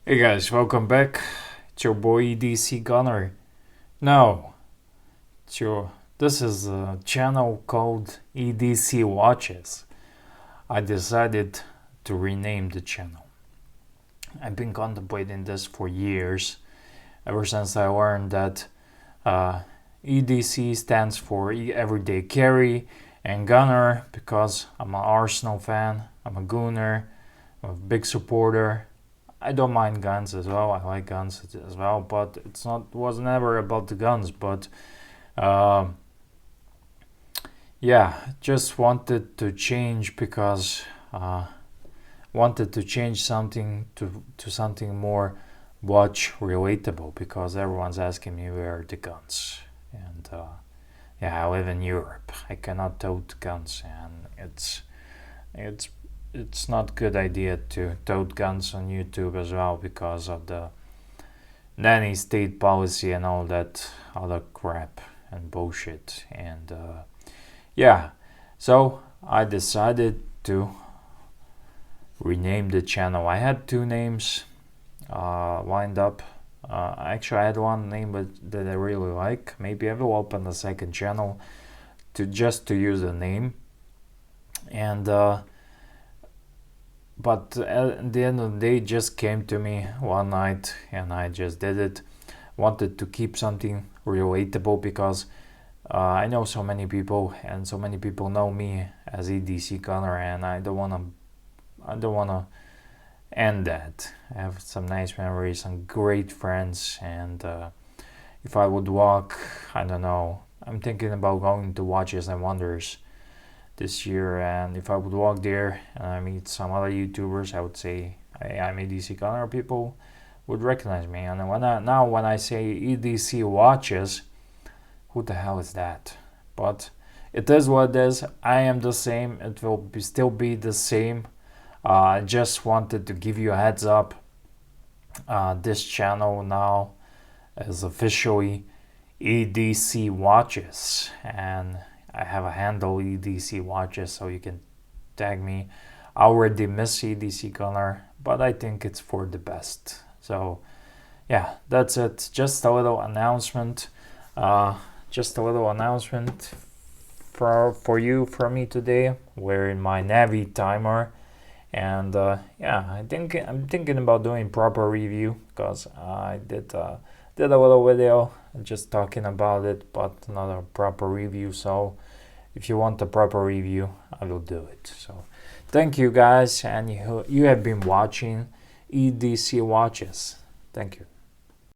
Hey guys, welcome back. It's your boy EDC Gunner. Now, this is a channel called EDC Watches. I decided to rename the channel. I've been contemplating this for years, ever since I learned that EDC stands for Everyday Carry, and Gunner because I'm an Arsenal fan, I'm a Gooner, I'm a big supporter. I don't mind guns as well. I like guns as well, but was never about the guns. But uh, yeah, just wanted to change because wanted to change something to something more watch relatable because everyone's asking me where are the guns, and yeah, I live in Europe. I cannot tote guns, and it's it's not good idea to tote guns on YouTube as well because of the nanny state policy and all that other crap and bullshit. And yeah, so I decided to rename the channel. I had two names lined up. Actually, I had one name that I really like. Maybe I will open a second channel to use the name. And but at the end of the day, it just came to me one night and I just did it. Wanted to keep something relatable because I know so many people and so many people know me as EDC Gunner, and I don't wanna end that. I have some nice memories, some great friends, and if I would walk, I don't know. I'm thinking about going to Watches and Wonders this year, and if I would walk there and I meet some other YouTubers, I would say I'm EDC Gunner. People would recognize me, and when I say EDC Watches, who the hell is that? But it is what it is. I am the same. It will still be the same. I just wanted to give you a heads up. This channel now is officially EDC Watches, and I have a handle EDC Watches, so you can tag me. I already miss EDC Gunner, but I think it's for the best. So yeah, that's it. Just a little announcement. Just a little announcement for you from me today. We're in my Navi timer, and yeah, I'm thinking about doing proper review because I did a little video just talking about it, but not a proper review. So if you want a proper review, I will do it. So thank you guys, and you have been watching EDC Watches. Thank you.